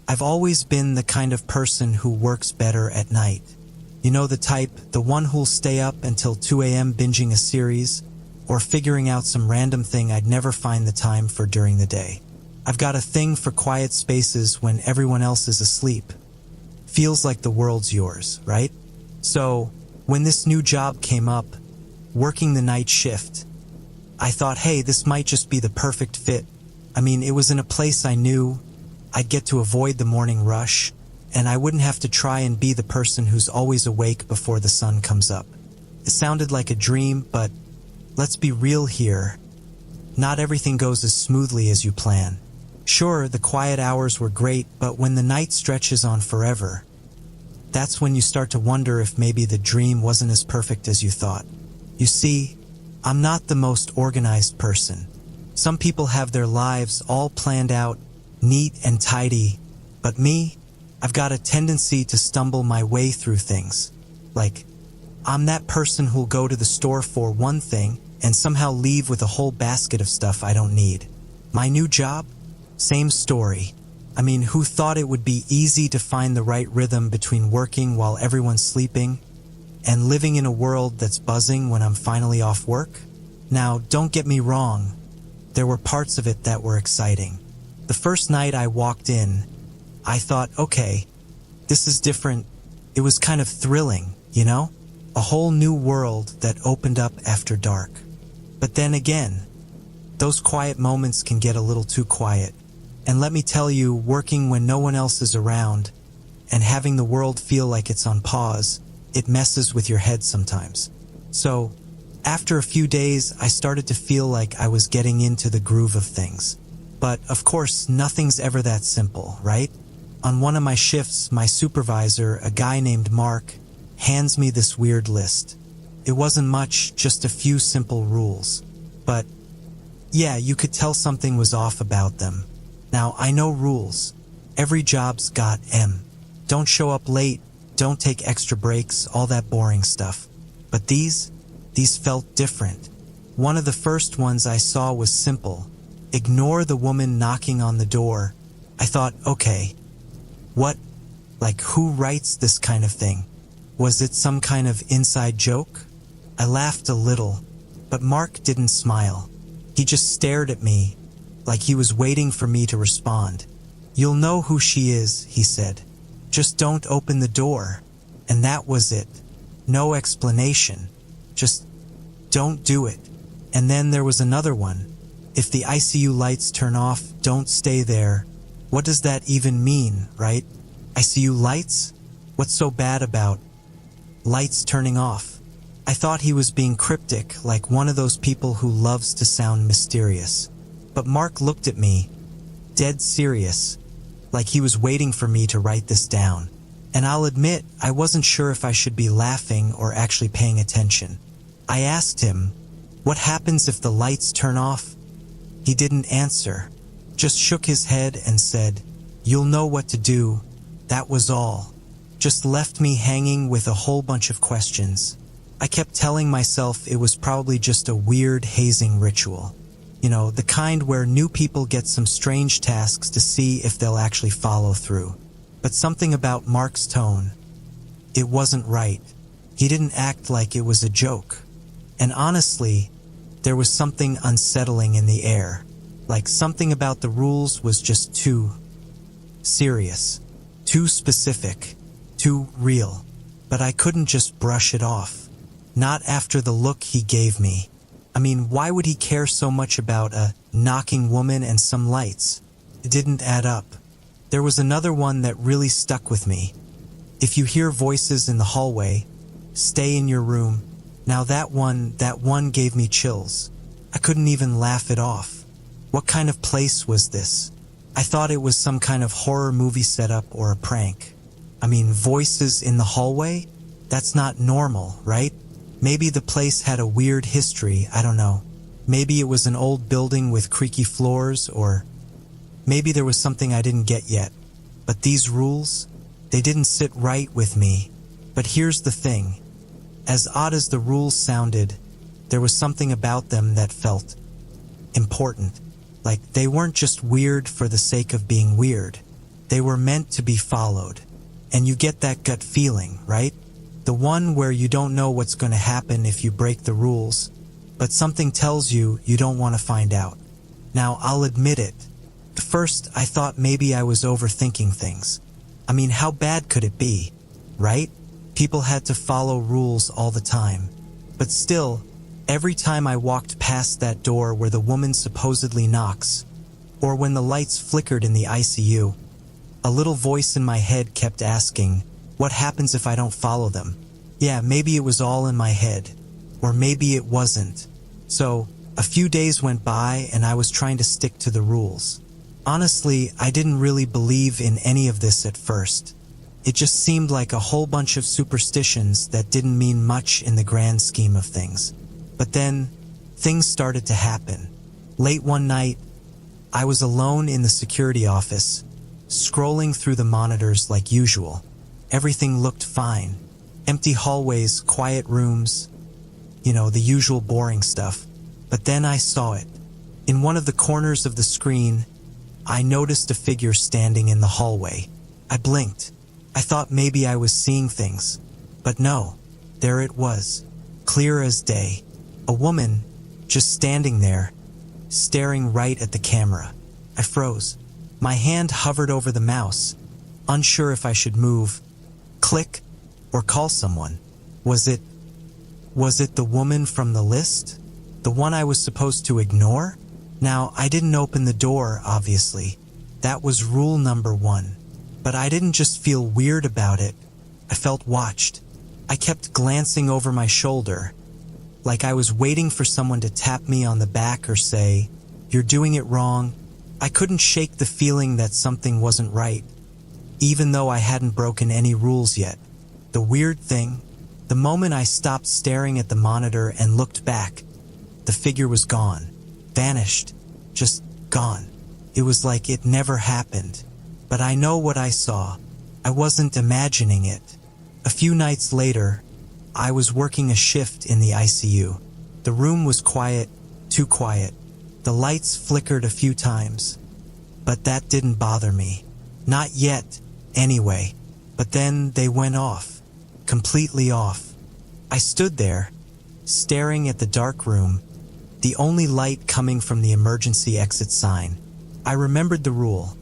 I've always been the kind of person who works better at night. You know the type, the one who'll stay up until 2 a.m. binging a series, or figuring out some random thing I'd never find the time for during the day. I've got a thing for quiet spaces when everyone else is asleep. Feels like the world's yours, right? So, when this new job came up, working the night shift, I thought, hey, this might just be the perfect fit. I mean, it was in a place I knew. I'd get to avoid the morning rush, and I wouldn't have to try and be the person who's always awake before the sun comes up. It sounded like a dream, but let's be real here. Not everything goes as smoothly as you plan. Sure, the quiet hours were great, but when the night stretches on forever, that's when you start to wonder if maybe the dream wasn't as perfect as you thought. You see, I'm not the most organized person. Some people have their lives all planned out, neat and tidy, but me, I've got a tendency to stumble my way through things. Like, I'm that person who'll go to the store for one thing and somehow leave with a whole basket of stuff I don't need. My new job? Same story. I mean, who thought it would be easy to find the right rhythm between working while everyone's sleeping and living in a world that's buzzing when I'm finally off work? Now, don't get me wrong. There were parts of it that were exciting. The first night I walked in, I thought, okay, this is different. It was kind of thrilling, you know? A whole new world that opened up after dark. But then again, those quiet moments can get a little too quiet. And let me tell you, working when no one else is around and having the world feel like it's on pause, it messes with your head sometimes. So, after a few days, I started to feel like I was getting into the groove of things. But, of course, nothing's ever that simple, right? On one of my shifts, my supervisor, a guy named Mark, hands me this weird list. It wasn't much, just a few simple rules. But, yeah, you could tell something was off about them. Now, I know rules. Every job's got M. Don't show up late, don't take extra breaks, all that boring stuff. But these felt different. One of the first ones I saw was simple. Ignore the woman knocking on the door. I thought, okay, what? Like, who writes this kind of thing? Was it some kind of inside joke? I laughed a little, but Mark didn't smile. He just stared at me, like he was waiting for me to respond. You'll know who she is, he said. Just don't open the door. And that was it. No explanation. Just don't do it. And then there was another one. If the ICU lights turn off, don't stay there. What does that even mean, right? ICU lights? What's so bad about lights turning off? I thought he was being cryptic, like one of those people who loves to sound mysterious. But Mark looked at me, dead serious, like he was waiting for me to write this down. And I'll admit, I wasn't sure if I should be laughing or actually paying attention. I asked him, what happens if the lights turn off? He didn't answer, just shook his head and said, you'll know what to do. That was all. Just left me hanging with a whole bunch of questions. I kept telling myself it was probably just a weird hazing ritual. You know, the kind where new people get some strange tasks to see if they'll actually follow through. But something about Mark's tone, it wasn't right. He didn't act like it was a joke. And honestly, there was something unsettling in the air. Like something about the rules was just too serious, too specific, too real. But I couldn't just brush it off. Not after the look he gave me. I mean, why would he care so much about a knocking woman and some lights? It didn't add up. There was another one that really stuck with me. If you hear voices in the hallway, stay in your room. Now that one gave me chills. I couldn't even laugh it off. What kind of place was this? I thought it was some kind of horror movie setup or a prank. I mean, voices in the hallway? That's not normal, right? Maybe the place had a weird history, I don't know. Maybe it was an old building with creaky floors, or maybe there was something I didn't get yet. But these rules, they didn't sit right with me. But here's the thing. As odd as the rules sounded, there was something about them that felt important. Like they weren't just weird for the sake of being weird. They were meant to be followed. And you get that gut feeling, right? The one where you don't know what's going to happen if you break the rules, but something tells you you don't want to find out. Now, I'll admit it. At first, I thought maybe I was overthinking things. I mean, how bad could it be, right? People had to follow rules all the time. But still, every time I walked past that door where the woman supposedly knocks, or when the lights flickered in the ICU, a little voice in my head kept asking, what happens if I don't follow them? Yeah, maybe it was all in my head, or maybe it wasn't. So, a few days went by and I was trying to stick to the rules. Honestly, I didn't really believe in any of this at first. It just seemed like a whole bunch of superstitions that didn't mean much in the grand scheme of things. But then, things started to happen. Late one night, I was alone in the security office, scrolling through the monitors like usual. Everything looked fine. Empty hallways, quiet rooms, the usual boring stuff. But then I saw it. In one of the corners of the screen, I noticed a figure standing in the hallway. I blinked. I thought maybe I was seeing things. But no, there it was, clear as day. A woman, just standing there, staring right at the camera. I froze. My hand hovered over the mouse, unsure if I should move, click, or call someone. Was it the woman from the list? The one I was supposed to ignore? Now, I didn't open the door, obviously. That was rule number 1. But I didn't just feel weird about it. I felt watched. I kept glancing over my shoulder, like I was waiting for someone to tap me on the back or say, "You're doing it wrong." I couldn't shake the feeling that something wasn't right, even though I hadn't broken any rules yet. The weird thing, the moment I stopped staring at the monitor and looked back, the figure was gone. Vanished. Just gone. It was like it never happened. But I know what I saw. I wasn't imagining it. A few nights later, I was working a shift in the ICU. The room was quiet, too quiet. The lights flickered a few times. But that didn't bother me. Not yet, anyway. But then they went off. Completely off. I stood there, staring at the dark room, the only light coming from the emergency exit sign. I remembered the rule.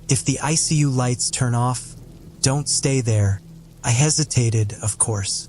If the ICU lights turn off, don't stay there. I hesitated, of course.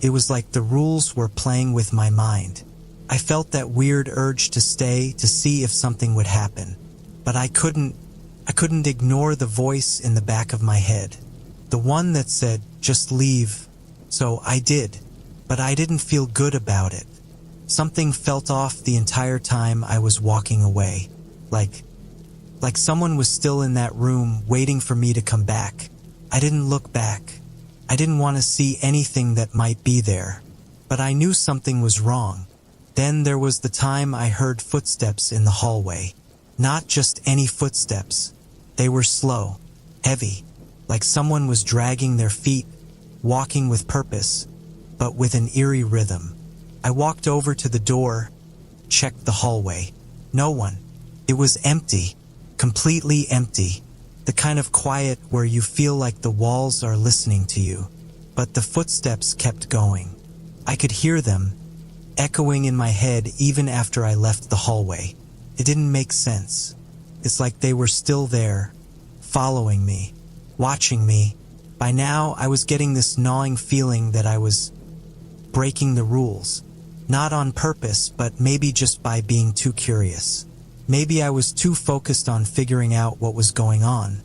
It was like the rules were playing with my mind. I felt that weird urge to stay to see if something would happen. But I couldn't ignore the voice in the back of my head. The one that said, just leave. So I did. But I didn't feel good about it. Something felt off the entire time I was walking away. Like someone was still in that room waiting for me to come back. I didn't look back. I didn't want to see anything that might be there. But I knew something was wrong. Then there was the time I heard footsteps in the hallway. Not just any footsteps. They were slow, heavy, like someone was dragging their feet, walking with purpose, but with an eerie rhythm. I walked over to the door, checked the hallway. No one. It was empty, completely empty. The kind of quiet where you feel like the walls are listening to you. But the footsteps kept going. I could hear them, echoing in my head even after I left the hallway. It didn't make sense. It's like they were still there, following me, watching me. By now, I was getting this gnawing feeling that I was breaking the rules. Not on purpose, but maybe just by being too curious. Maybe I was too focused on figuring out what was going on.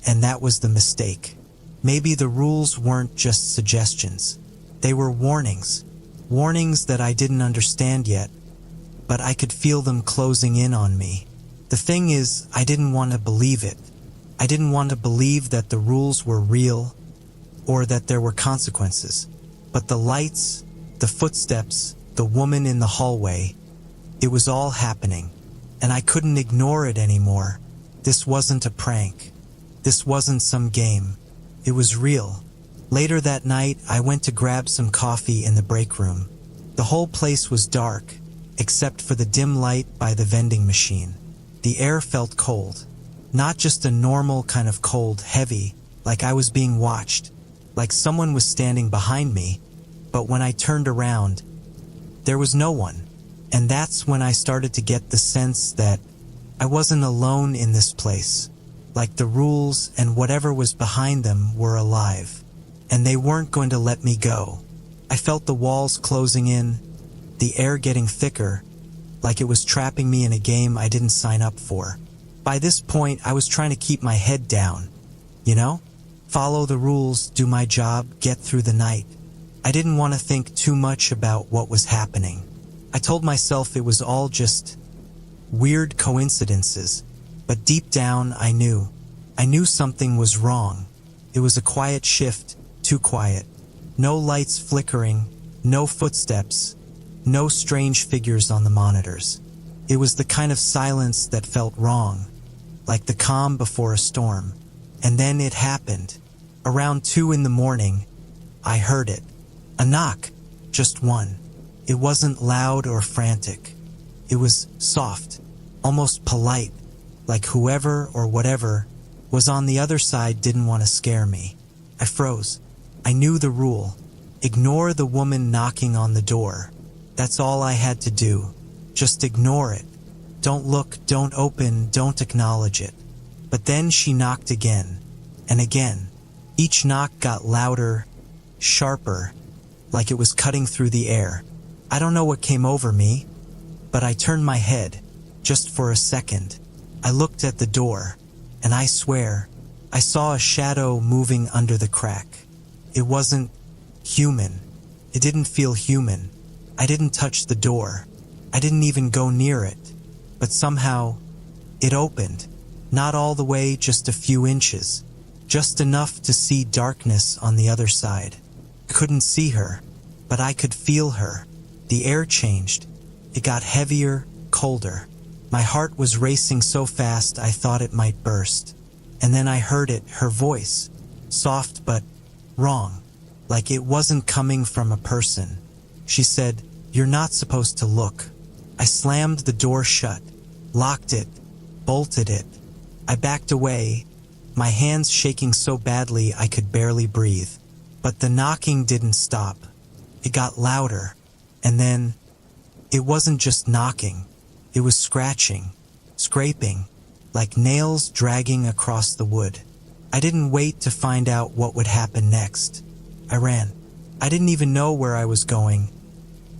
And that was the mistake. Maybe the rules weren't just suggestions. They were warnings. Warnings that I didn't understand yet, but I could feel them closing in on me. The thing is, I didn't want to believe it. I didn't want to believe that the rules were real or that there were consequences. But the lights, the footsteps, the woman in the hallway, it was all happening. And I couldn't ignore it anymore. This wasn't a prank. This wasn't some game. It was real. Later that night, I went to grab some coffee in the break room. The whole place was dark, except for the dim light by the vending machine. The air felt cold. Not just a normal kind of cold, heavy, like I was being watched, like someone was standing behind me, but when I turned around, there was no one. And that's when I started to get the sense that I wasn't alone in this place. Like the rules and whatever was behind them were alive, and they weren't going to let me go. I felt the walls closing in, the air getting thicker, like it was trapping me in a game I didn't sign up for. By this point, I was trying to keep my head down. You know? Follow the rules, do my job, get through the night. I didn't want to think too much about what was happening. I told myself it was all just weird coincidences, but deep down I knew. I knew something was wrong. It was a quiet shift, too quiet. No lights flickering, no footsteps, no strange figures on the monitors. It was the kind of silence that felt wrong, like the calm before a storm. And then it happened. Around 2 in the morning, I heard it. A knock, just one. It wasn't loud or frantic. It was soft, almost polite, like whoever or whatever was on the other side didn't want to scare me. I froze. I knew the rule. Ignore the woman knocking on the door. That's all I had to do. Just ignore it. Don't look, don't open, don't acknowledge it. But then she knocked again, and again. Each knock got louder, sharper, like it was cutting through the air. I don't know what came over me, but I turned my head, just for a second. I looked at the door, and I swear, I saw a shadow moving under the crack. It wasn't human. It didn't feel human. I didn't touch the door. I didn't even go near it. But somehow, it opened. Not all the way, just a few inches. Just enough to see darkness on the other side. Couldn't see her, but I could feel her. The air changed. It got heavier, colder. My heart was racing so fast I thought it might burst. And then I heard it, her voice. Soft but wrong. Like it wasn't coming from a person. She said, "You're not supposed to look." I slammed the door shut, locked it, bolted it. I backed away, my hands shaking so badly I could barely breathe. But the knocking didn't stop. It got louder. And then, it wasn't just knocking. It was scratching, scraping, like nails dragging across the wood. I didn't wait to find out what would happen next. I ran. I didn't even know where I was going.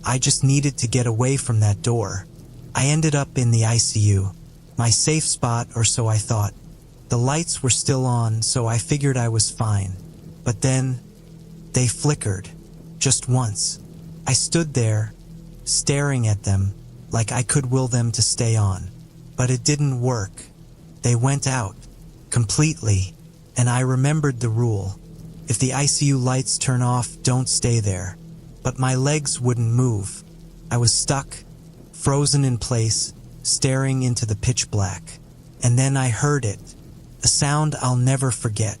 I just needed to get away from that door. I ended up in the ICU, my safe spot, or so I thought. The lights were still on, so I figured I was fine. But then, they flickered, just once. I stood there, staring at them, like I could will them to stay on. But it didn't work. They went out, completely, and I remembered the rule. If the ICU lights turn off, don't stay there. But my legs wouldn't move. I was stuck, frozen in place, staring into the pitch black. And then I heard it, a sound I'll never forget.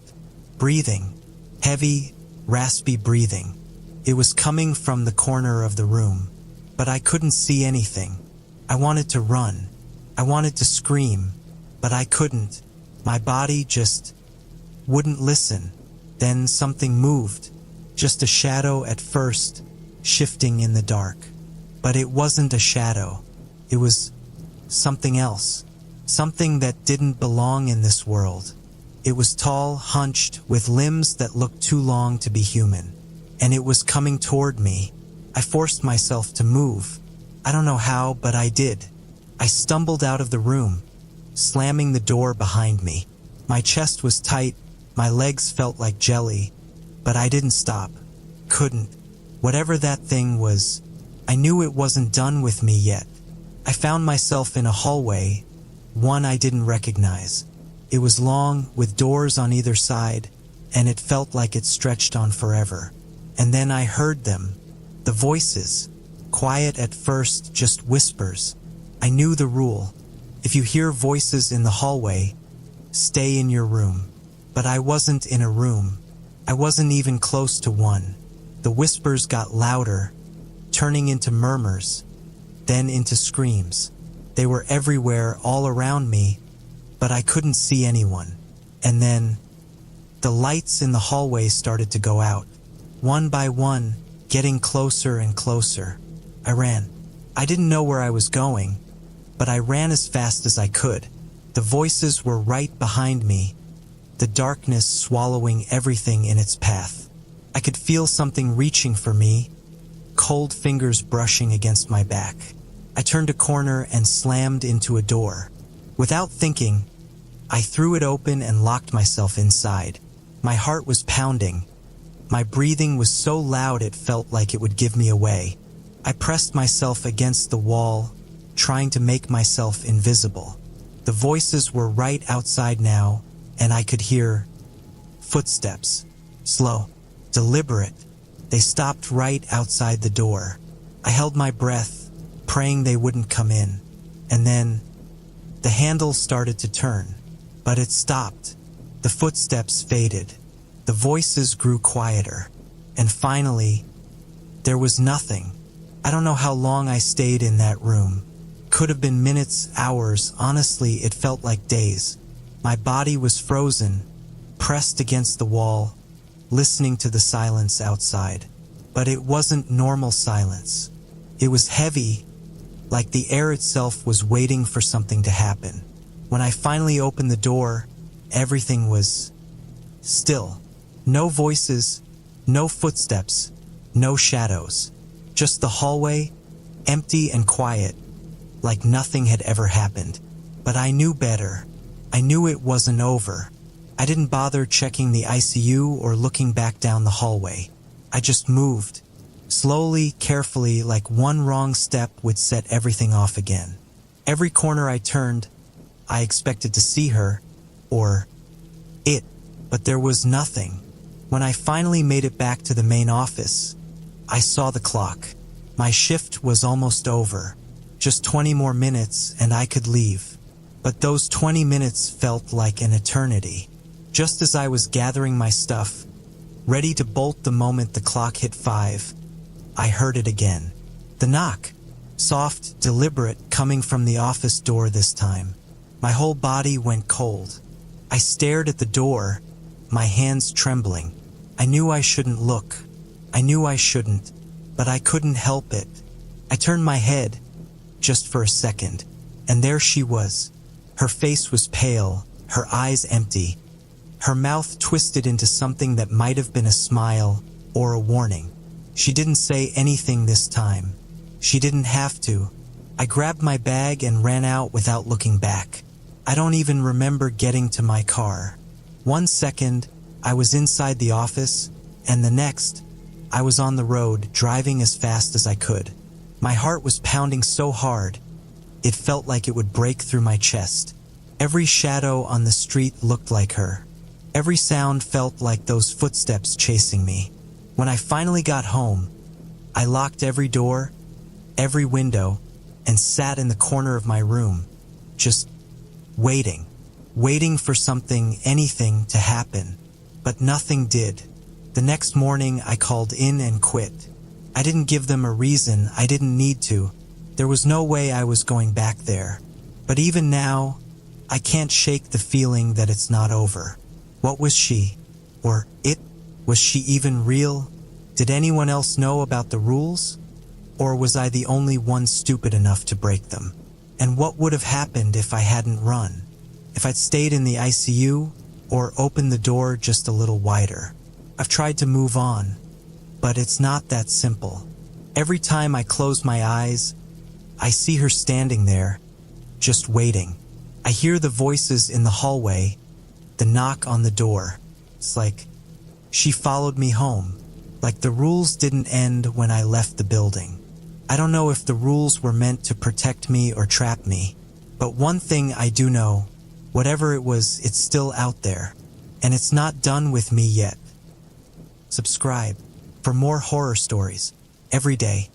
Breathing, heavy, raspy breathing. It was coming from the corner of the room, but I couldn't see anything. I wanted to run. I wanted to scream, but I couldn't. My body just wouldn't listen. Then something moved, just a shadow at first, shifting in the dark. But it wasn't a shadow. It was something else. Something that didn't belong in this world. It was tall, hunched, with limbs that looked too long to be human. And it was coming toward me. I forced myself to move. I don't know how, but I did. I stumbled out of the room, slamming the door behind me. My chest was tight, my legs felt like jelly, but I didn't stop. Couldn't. Whatever that thing was, I knew it wasn't done with me yet. I found myself in a hallway, one I didn't recognize. It was long, with doors on either side, and it felt like it stretched on forever. And then I heard them, the voices, quiet at first, just whispers. I knew the rule. If you hear voices in the hallway, stay in your room. But I wasn't in a room. I wasn't even close to one. The whispers got louder, turning into murmurs, then into screams. They were everywhere, all around me, but I couldn't see anyone. And then, the lights in the hallway started to go out, one by one, getting closer and closer. I ran. I didn't know where I was going, but I ran as fast as I could. The voices were right behind me, the darkness swallowing everything in its path. I could feel something reaching for me, cold fingers brushing against my back. I turned a corner and slammed into a door. Without thinking, I threw it open and locked myself inside. My heart was pounding. My breathing was so loud it felt like it would give me away. I pressed myself against the wall, trying to make myself invisible. The voices were right outside now, and I could hear footsteps. Slow, deliberate. They stopped right outside the door. I held my breath, praying they wouldn't come in. And then, the handle started to turn. But it stopped. The footsteps faded. The voices grew quieter. And finally, there was nothing. I don't know how long I stayed in that room. Could have been minutes, hours. Honestly, it felt like days. My body was frozen, pressed against the wall, listening to the silence outside. But it wasn't normal silence. It was heavy, like the air itself was waiting for something to happen. When I finally opened the door, everything was still. No voices, no footsteps, no shadows. Just the hallway, empty and quiet, like nothing had ever happened. But I knew better. I knew it wasn't over. I didn't bother checking the ICU or looking back down the hallway. I just moved, slowly, carefully, like one wrong step would set everything off again. Every corner I turned, I expected to see her, or it, but there was nothing. When I finally made it back to the main office, I saw the clock. My shift was almost over. Just 20 more minutes and I could leave. But those 20 minutes felt like an eternity. Just as I was gathering my stuff, ready to bolt the moment the clock hit 5, I heard it again. The knock. Soft, deliberate, coming from the office door this time. My whole body went cold. I stared at the door, my hands trembling. I knew I shouldn't look. I knew I shouldn't, but I couldn't help it. I turned my head, just for a second, and there she was. Her face was pale, her eyes empty, her mouth twisted into something that might have been a smile or a warning. She didn't say anything this time. She didn't have to. I grabbed my bag and ran out without looking back. I don't even remember getting to my car. 1 second, I was inside the office, and the next, I was on the road, driving as fast as I could. My heart was pounding so hard, it felt like it would break through my chest. Every shadow on the street looked like her. Every sound felt like those footsteps chasing me. When I finally got home, I locked every door, every window, and sat in the corner of my room, just waiting for something, anything to happen. But nothing did. The next morning, I called in and quit. I didn't give them a reason. I didn't need to. There was no way I was going back there. But even now, I can't shake the feeling that it's not over. What was she? Or it? Was she even real? Did anyone else know about the rules? Or was I the only one stupid enough to break them? And what would have happened if I hadn't run? If I'd stayed in the ICU or opened the door just a little wider? I've tried to move on, but it's not that simple. Every time I close my eyes, I see her standing there, just waiting. I hear the voices in the hallway, the knock on the door. It's like she followed me home, like the rules didn't end when I left the building. I don't know if the rules were meant to protect me or trap me, but one thing I do know, whatever it was, it's still out there, and it's not done with me yet. Subscribe for more horror stories every day.